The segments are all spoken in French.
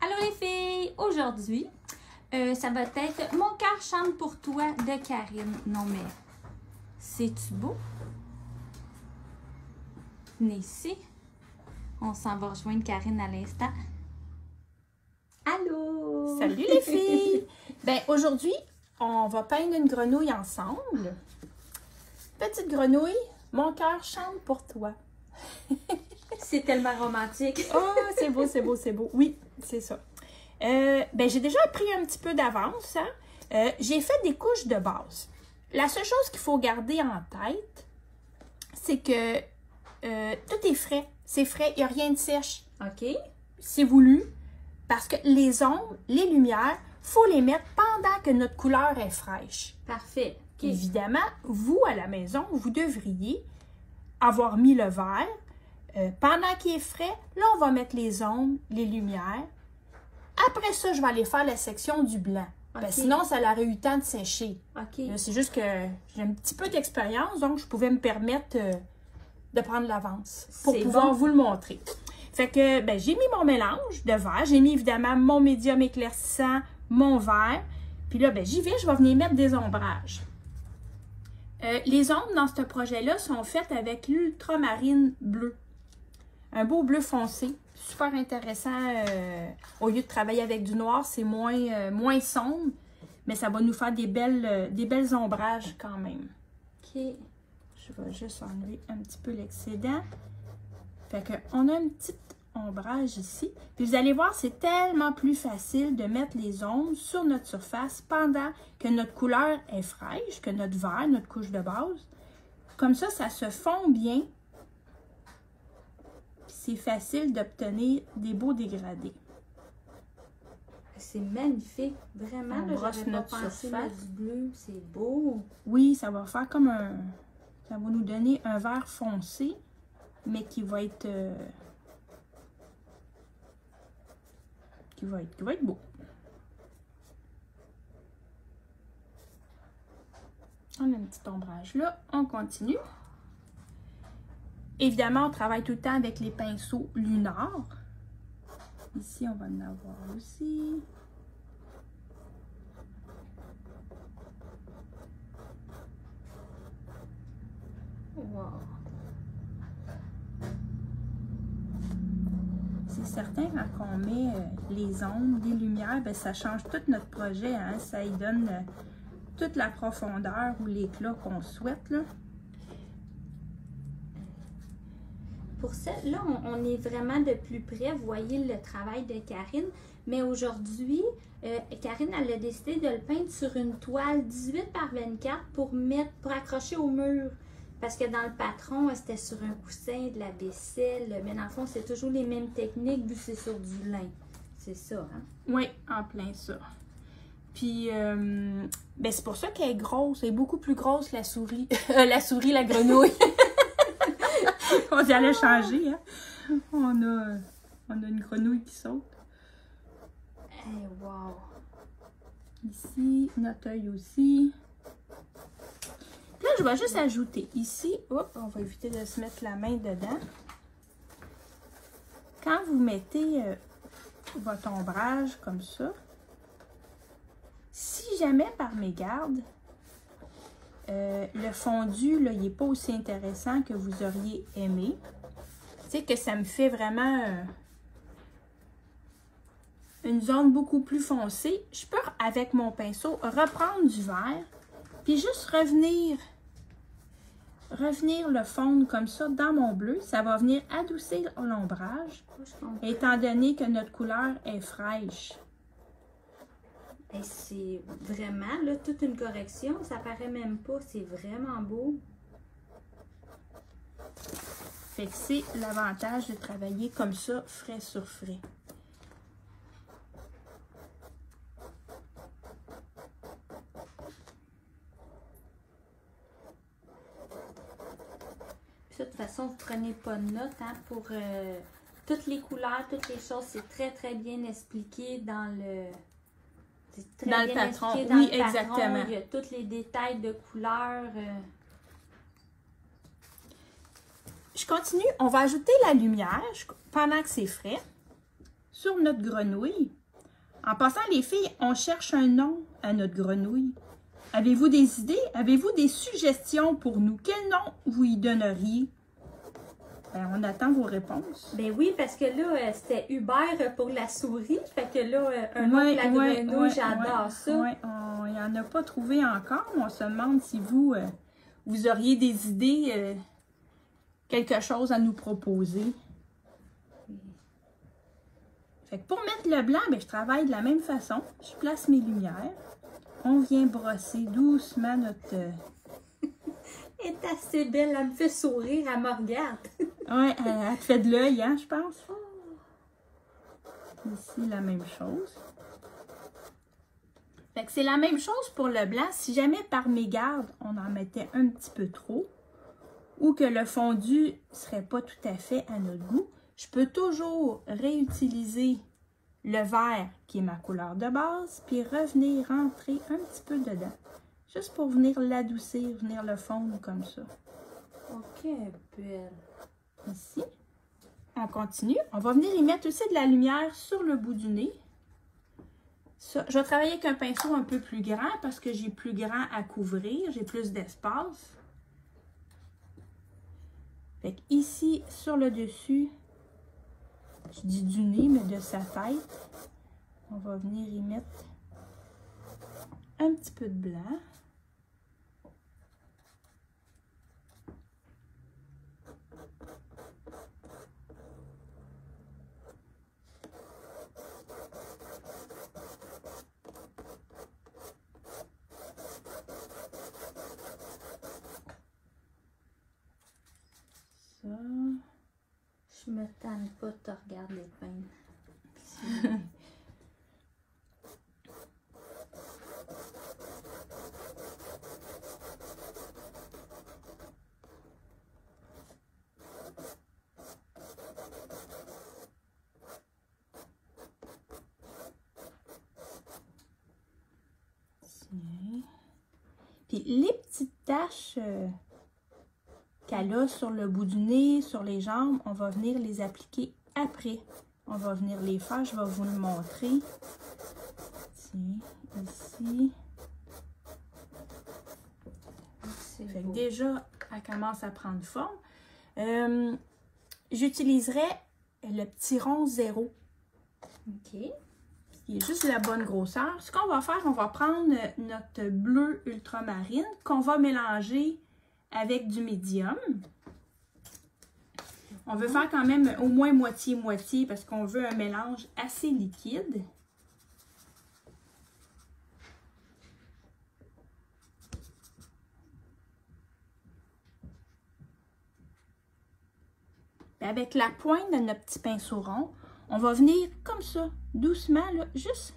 Allô les filles! Aujourd'hui, ça va être Mon cœur chante pour toi de Karine. Non mais, c'est-tu beau? Venez ici. On s'en va rejoindre Karine à l'instant. Allô! Salut les filles! Ben aujourd'hui, on va peindre une grenouille ensemble. Petite grenouille, mon cœur chante pour toi. C'est tellement romantique. Oh, c'est beau, c'est beau, c'est beau. Oui, c'est ça. Ben j'ai déjà pris un petit peu d'avance. Hein? J'ai fait des couches de base. La seule chose qu'il faut garder en tête, c'est que tout est frais. C'est frais, il n'y a rien de sèche. OK. C'est voulu. Parce que les ombres, les lumières, il faut les mettre pendant que notre couleur est fraîche. Parfait. Okay. Évidemment, vous, à la maison, vous devriez avoir mis le vert. Pendant qu'il est frais, là, on va mettre les ombres, les lumières. Après ça, je vais aller faire la section du blanc. Okay. Ben, sinon, ça aurait eu le temps de sécher. Okay. C'est juste que j'ai un petit peu d'expérience, donc je pouvais me permettre de prendre l'avance pour pouvoir vous le montrer. Fait que, ben, j'ai mis mon mélange de vert. J'ai mis évidemment mon médium éclaircissant, mon vert. Puis là, ben, j'y vais, je vais venir mettre des ombrages. Les ombres dans ce projet-là sont faites avec l'ultramarine bleu. Un beau bleu foncé. Super intéressant. Au lieu de travailler avec du noir, c'est moins sombre. Mais ça va nous faire des belles ombrages quand même. OK. Je vais juste enlever un petit peu l'excédent. Fait qu'on a un petit ombrage ici. Puis vous allez voir, c'est tellement plus facile de mettre les ombres sur notre surface pendant que notre couleur est fraîche, que notre vert, notre couche de base. Comme ça, ça se fond bien. C'est facile d'obtenir des beaux dégradés. C'est magnifique. Vraiment, on brosse notre surface. Du bleu, c'est beau. Oui, ça va faire comme un... Ça va nous donner un vert foncé. Mais qui va être beau. On a un petit ombrage là, on continue. Évidemment, on travaille tout le temps avec les pinceaux Lunar. Ici, on va en avoir aussi. Wow! C'est certain, quand on met les ombres, les lumières, ben, ça change tout notre projet. Hein? Ça y donne toute la profondeur ou l'éclat qu'on souhaite. Là. Pour ça, là, on est vraiment de plus près. Vous voyez le travail de Karine. Mais aujourd'hui, Karine, elle a décidé de le peindre sur une toile 18 par 24 pour accrocher au mur. Parce que dans le patron, c'était sur un coussin, de la vaisselle. Mais dans le fond, c'est toujours les mêmes techniques vu que c'est sur du lin. C'est ça, hein? Oui, en plein ça. Puis, ben c'est pour ça qu'elle est grosse. Elle est beaucoup plus grosse, la souris. La grenouille. On y allait changer, hein? On a une grenouille qui saute. Hey, wow! Ici, notre œil aussi. Là, je vais juste ajouter ici, hop, on va éviter de se mettre la main dedans. Quand vous mettez votre ombrage comme ça, si jamais par mégarde, le fondu, là, il n'est pas aussi intéressant que vous auriez aimé, tu sais que ça me fait vraiment une zone beaucoup plus foncée, je peux, avec mon pinceau, reprendre du vert, puis juste revenir le fondre comme ça dans mon bleu. Ça va venir adoucir l'ombrage, étant donné que notre couleur est fraîche. Et c'est vraiment, là, toute une correction. Ça paraît même pas. C'est vraiment beau. Fait que c'est l'avantage de travailler comme ça, frais sur frais. De toute façon, vous ne prenez pas de notes hein, pour toutes les couleurs, toutes les choses. C'est très, très bien expliqué dans le... C'est très dans bien le patron. Expliqué dans oui, le patron. exactement. Il y a tous les détails de couleurs. Je continue. On va ajouter la lumière pendant que c'est frais sur notre grenouille. En passant, les filles, on cherche un nom à notre grenouille. Avez-vous des idées? Avez-vous des suggestions pour nous? Quel nom vous y donneriez? Ben, on attend vos réponses. Ben oui, parce que là, c'était Hubert pour la souris. Fait que là, un nom pour la grenouille, j'adore ça. Oui, on n'y en a pas trouvé encore. On se demande si vous, vous auriez des idées, quelque chose à nous proposer. Fait que pour mettre le blanc, ben, je travaille de la même façon. Je place mes lumières. On vient brosser doucement notre... Elle est assez belle, elle me fait sourire, elle me regarde. Oui, elle te fait de l'œil, hein, je pense. Ici, la même chose. Fait que c'est la même chose pour le blanc. Si jamais par mégarde, on en mettait un petit peu trop, ou que le fondu ne serait pas tout à fait à notre goût, je peux toujours réutiliser le vert, qui est ma couleur de base, puis revenir rentrer un petit peu dedans. Juste pour venir l'adoucir, venir le fondre comme ça. OK, belle. Ici. On continue. On va venir y mettre aussi de la lumière sur le bout du nez. Ça, je vais travailler avec un pinceau un peu plus grand parce que j'ai plus grand à couvrir. J'ai plus d'espace. Fait que ici, sur le dessus, je dis du nez, mais de sa tête, on va venir y mettre un petit peu de blanc. Ça. Je me tanne pas de te regarder peindre. Puis les petites taches qu'elle a sur le bout du nez, sur les jambes, on va venir les appliquer après. On va venir les faire, je vais vous le montrer. Tiens, ici. Fait que déjà, elle commence à prendre forme. J'utiliserai le petit rond 0. OK. Qui est juste la bonne grosseur. Ce qu'on va faire, on va prendre notre bleu ultramarine qu'on va mélanger avec du médium. On veut faire quand même au moins moitié-moitié parce qu'on veut un mélange assez liquide. Puis avec la pointe de notre petit pinceau rond, on va venir comme ça, doucement, là, juste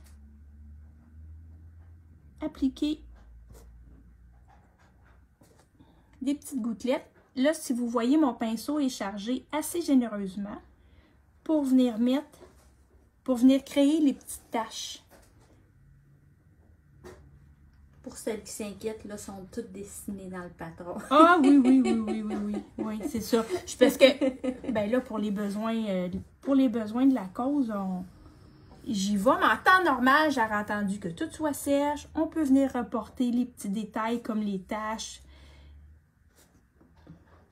appliquer des petites gouttelettes. Là, si vous voyez, mon pinceau est chargé assez généreusement pour venir mettre, pour venir créer les petites taches. Pour celles qui s'inquiètent, là, sont toutes dessinées dans le patron. Ah oui, c'est ça. Parce que, ben là, pour les besoins de la cause, j'y vais. Mais en temps normal, j'aurais attendu que tout soit sèche. On peut venir reporter les petits détails comme les taches.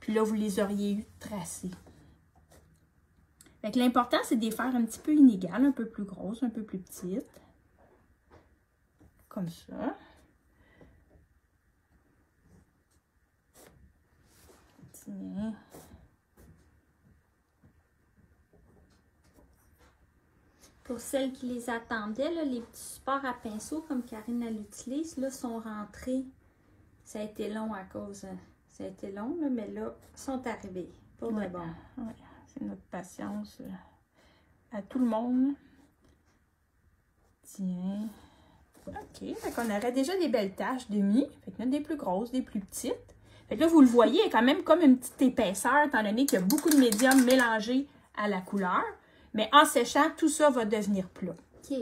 Puis là, vous les auriez eu tracés. Fait que l'important, c'est de les faire un petit peu inégales, un peu plus grosses, un peu plus petites. Comme ça. Tiens. Pour celles qui les attendaient, là, les petits supports à pinceau, comme Karine l'utilise, là, sont rentrés. Ça a été long à cause... Ça a été long, là, mais là, ils sont arrivés. Pour de bon. Ouais, c'est notre patience à tout le monde. Tiens. OK. Fait qu'on aurait déjà des belles taches demi. Fait qu'il y en a des plus grosses, des plus petites. Fait que là, vous le voyez, il y a quand même comme une petite épaisseur, étant donné qu'il y a beaucoup de médium mélangé à la couleur. Mais en séchant, tout ça va devenir plat. OK.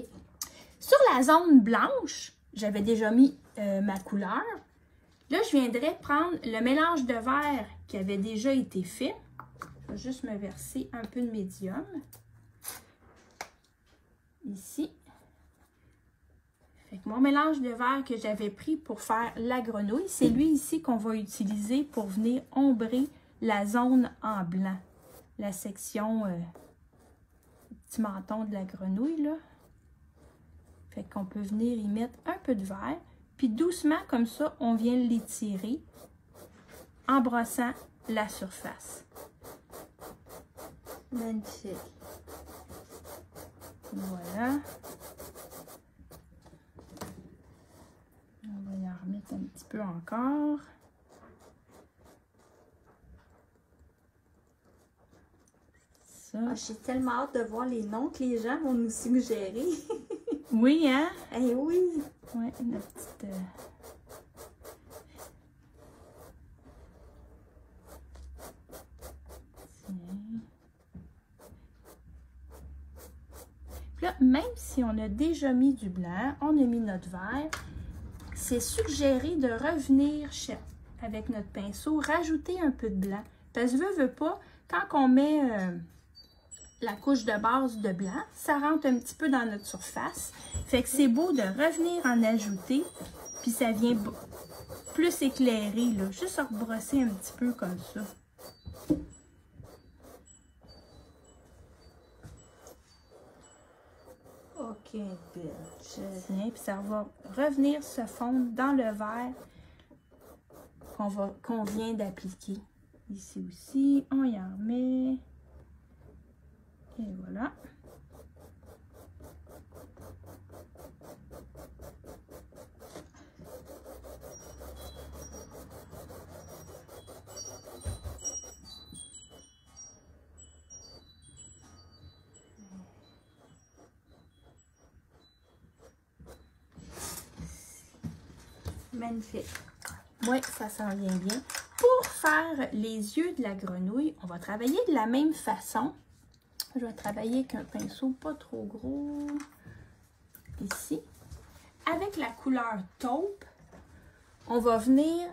Sur la zone blanche, j'avais déjà mis ma couleur. Là, je viendrais prendre le mélange de vert qui avait déjà été fait. Je vais juste me verser un peu de médium. ici. Fait que mon mélange de verre que j'avais pris pour faire la grenouille, c'est lui ici qu'on va utiliser pour venir ombrer la zone en blanc. La section petit menton de la grenouille, là. Fait qu'on peut venir y mettre un peu de verre. Puis doucement, comme ça, on vient l'étirer en brossant la surface. Magnifique. Voilà. On va y en remettre un petit peu encore. Ça. Ah, j'ai tellement hâte de voir les noms que les gens vont nous suggérer. Oui, hein? Eh oui! Oui, une petite... Puis là, même si on a déjà mis du blanc, on a mis notre vert, c'est suggéré de revenir avec notre pinceau, rajouter un peu de blanc. Parce que veut pas, quand on met la couche de base de blanc, ça rentre un petit peu dans notre surface. Fait que c'est beau de revenir en ajouter, puis ça vient plus éclairé, là. Juste rebrosser un petit peu comme ça. OK, bitch. Puis ça va revenir se fondre dans le verre qu'on vient d'appliquer. Ici aussi, on y en met. Et voilà. Magnifique. Oui, ça s'en vient bien. Pour faire les yeux de la grenouille, on va travailler de la même façon. Je vais travailler avec un pinceau pas trop gros. Ici. Avec la couleur taupe, on va venir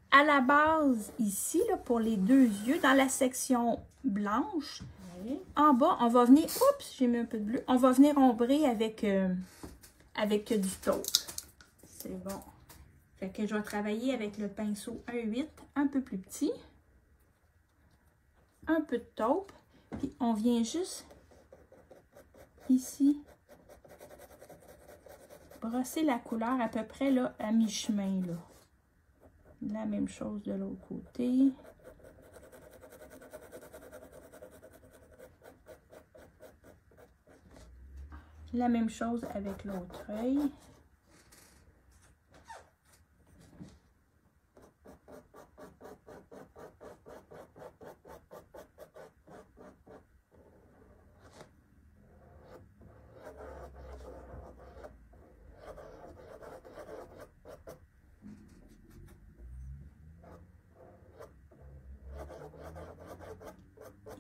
à la base ici, là, pour les deux yeux, dans la section blanche. Oui. En bas, on va venir... Oups, j'ai mis un peu de bleu. On va venir ombrer avec du taupe. C'est bon. Fait que je vais travailler avec le pinceau 1,8, un peu plus petit. Un peu de taupe. Puis on vient juste ici brosser la couleur à peu près là à mi-chemin là. La même chose de l'autre côté. La même chose avec l'autre œil.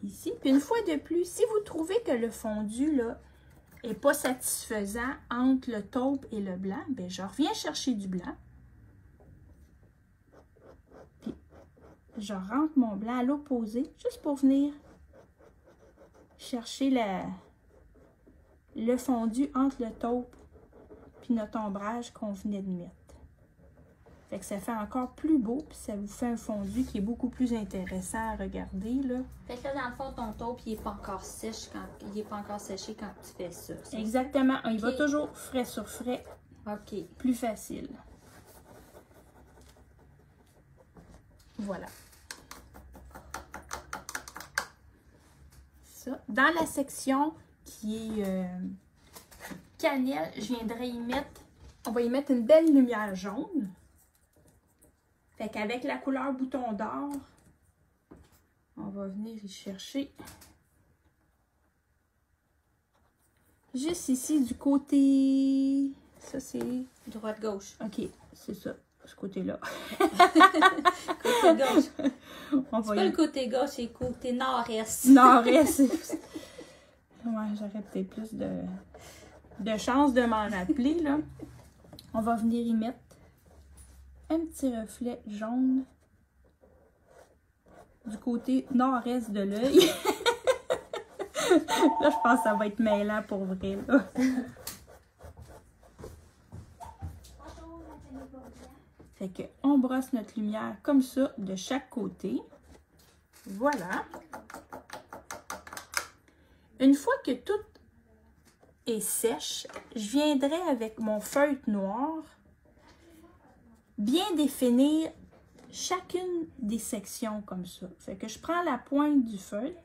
Ici. Puis une fois de plus, si vous trouvez que le fondu là est pas satisfaisant entre le taupe et le blanc, bien je reviens chercher du blanc. Puis je rentre mon blanc à l'opposé, juste pour venir chercher le fondu entre le taupe puis notre ombrage qu'on venait de mettre. Fait que ça fait encore plus beau, puis ça vous fait un fondu qui est beaucoup plus intéressant à regarder, là. Fait que là, dans le fond, ton taupe, il n'est pas encore sèche il est pas encore séché quand tu fais ça. Exactement. Il va toujours frais sur frais. OK. Plus facile. Voilà. Ça. Dans la section qui est cannelle, je viendrai y mettre, on va y mettre une belle lumière jaune. Fait qu'avec la couleur bouton d'or, on va venir y chercher. Juste ici du côté... Ça c'est... Droite-gauche. OK, c'est ça, ce côté-là. Côté gauche. On C'est va pas y... le côté gauche, c'est le côté nord-est. Nord-est. Ouais, j'aurais peut-être plus de chance de m'en rappeler, là. On va venir y mettre un petit reflet jaune du côté nord-est de l'œil. Là, je pense que ça va être mêlant pour vrai, là. Fait que on brosse notre lumière comme ça de chaque côté. Voilà. Une fois que tout est sèche, je viendrai avec mon feutre noir bien définir chacune des sections comme ça. Fait que je prends la pointe du feutre.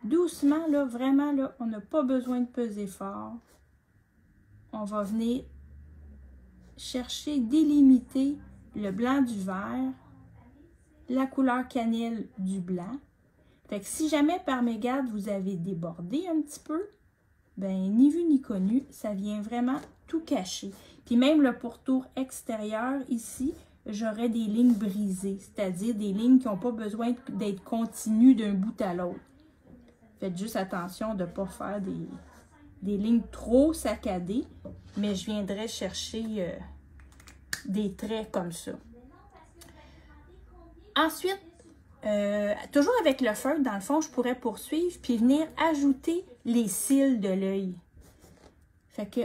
Doucement, là, vraiment, là, on n'a pas besoin de peser fort. On va venir chercher, délimiter le blanc du vert, la couleur cannelle du blanc. Fait que si jamais par mégarde vous avez débordé un petit peu, ben ni vu ni connu, ça vient vraiment tout cacher. Puis même le pourtour extérieur ici, j'aurai des lignes brisées, c'est-à-dire des lignes qui n'ont pas besoin d'être continues d'un bout à l'autre. Faites juste attention de ne pas faire des lignes trop saccadées, mais je viendrai chercher des traits comme ça. Ensuite, toujours avec le feutre, dans le fond, je pourrais poursuivre puis venir ajouter les cils de l'œil. Fait que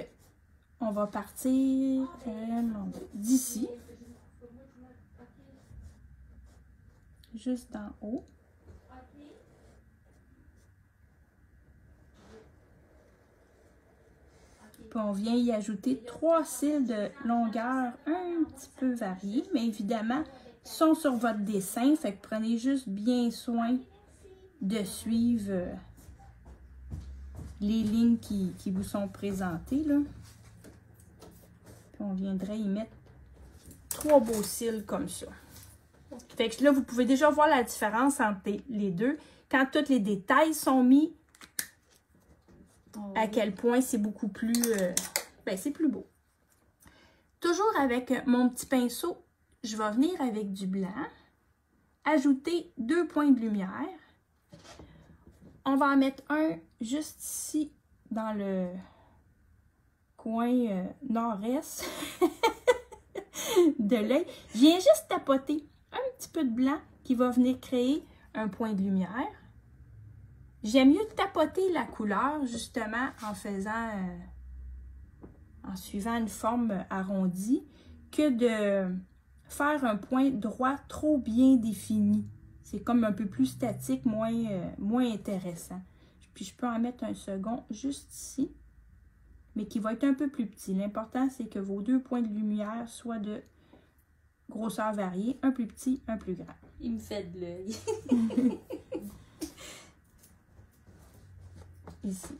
on va partir d'ici, juste en haut. Puis on vient y ajouter 3 cils de longueur un petit peu variés, mais évidemment, sont sur votre dessin, fait que prenez juste bien soin de suivre les lignes qui vous sont présentées, là. Puis on viendrait y mettre 3 beaux cils comme ça. Fait que là, vous pouvez déjà voir la différence entre les deux. Quand tous les détails sont mis, à quel point c'est beaucoup plus... c'est plus beau. Toujours avec mon petit pinceau, je vais venir avec du blanc, ajouter 2 points de lumière. On va en mettre un juste ici, dans le coin nord-est de l'œil. Je viens juste tapoter un petit peu de blanc qui va venir créer un point de lumière. J'aime mieux tapoter la couleur, justement, en suivant une forme arrondie, que de faire un point droit trop bien défini. C'est comme un peu plus statique, moins intéressant. Puis je peux en mettre un second juste ici, mais qui va être un peu plus petit. L'important, c'est que vos 2 points de lumière soient de grosseur variée, un plus petit, un plus grand. Il me fait de l'œil. Ici.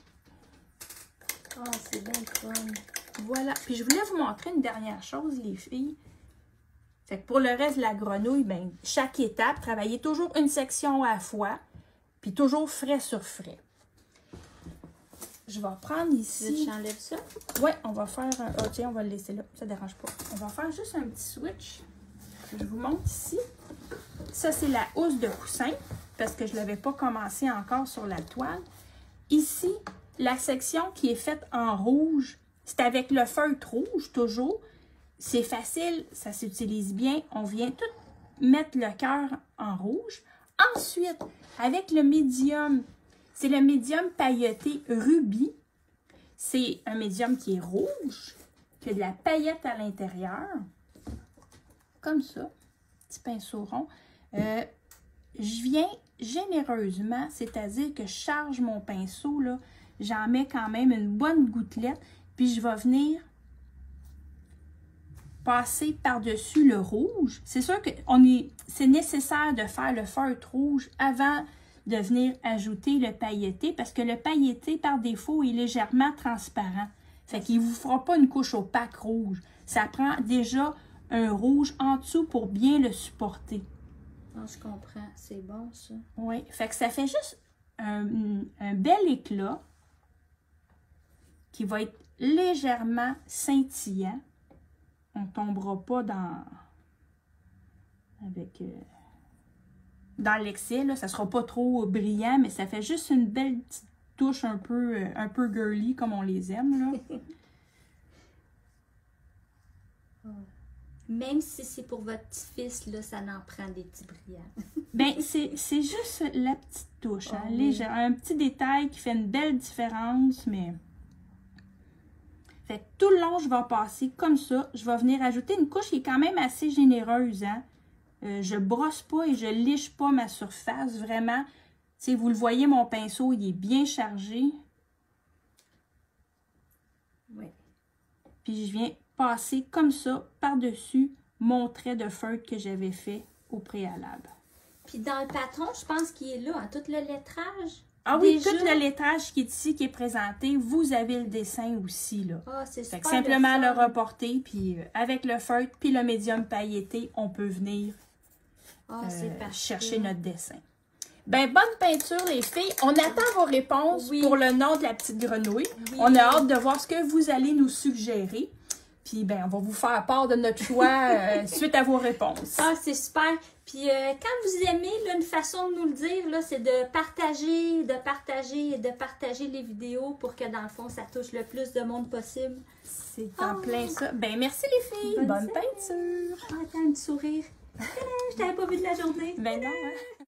Oh, c'est bien fun. Voilà. Puis je voulais vous montrer une dernière chose, les filles. Fait que pour le reste de la grenouille, ben, chaque étape, travaillez toujours une section à la fois, puis toujours frais sur frais. Je vais prendre ici... J'enlève ça? Oui, on va faire un... Oh, tiens, on va le laisser là, ça ne dérange pas. On va faire juste un petit switch. Je vous montre ici. Ça, c'est la housse de coussin, parce que je ne l'avais pas commencé encore sur la toile. Ici, la section qui est faite en rouge, c'est avec le feutre rouge, toujours. C'est facile, ça s'utilise bien. On vient tout mettre le cœur en rouge. Ensuite, avec le médium, c'est le médium pailleté rubis. C'est un médium qui est rouge, qui a de la paillette à l'intérieur. Comme ça, petit pinceau rond. Je viens généreusement, c'est-à-dire que je charge mon pinceau, là, j'en mets quand même une bonne gouttelette, puis je vais venir passer par-dessus le rouge. C'est sûr que c'est nécessaire de faire le feutre rouge avant de venir ajouter le pailleté, parce que le pailleté, par défaut, est légèrement transparent. Fait qu'il ne vous fera pas une couche opaque rouge. Ça prend déjà un rouge en dessous pour bien le supporter. Non, je comprends. C'est bon, ça. Oui. Fait que ça fait juste un bel éclat qui va être légèrement scintillant. On ne tombera pas dans l'excès, là. Ça ne sera pas trop brillant, mais ça fait juste une belle petite touche un peu girly, comme on les aime, là. même si c'est pour votre petit-fils, là, ça en prend des petits brillants. Ben, c'est juste la petite touche, hein, Oh, léger, un petit détail qui fait une belle différence, mais... Fait que tout le long, je vais passer comme ça. Je vais venir ajouter une couche qui est quand même assez généreuse, hein. Je brosse pas et je liche pas ma surface, vraiment. Tu sais, vous le voyez, mon pinceau, il est bien chargé. Oui. Puis je viens passer comme ça, par-dessus mon trait de feutre que j'avais fait au préalable. Puis dans le patron, je pense qu'il est là, hein, tout le lettrage. Ah oui, Déjà? tout le lettrage qui est ici, qui est présenté, vous avez le dessin aussi, là. Ah, c'est Fait super. que simplement le le fun. reporter, puis avec le feutre, puis le médium pailleté, on peut venir Ah, c'est parfait. chercher notre dessin. Ben, bonne peinture, les filles. On attend vos réponses Oui. pour le nom de la petite grenouille. Oui. On a hâte de voir ce que vous allez nous suggérer. Puis, ben, on va vous faire part de notre choix suite à vos réponses. Ah, c'est super. Puis quand vous aimez, là, une façon de nous le dire, là, c'est de partager et de partager les vidéos pour que, dans le fond, ça touche le plus de monde possible. C'est en plein ça. Ben, merci les filles. Bonne peinture. Ah, t'as un sourire. Je t'avais pas vu de la journée. Ben non, hein.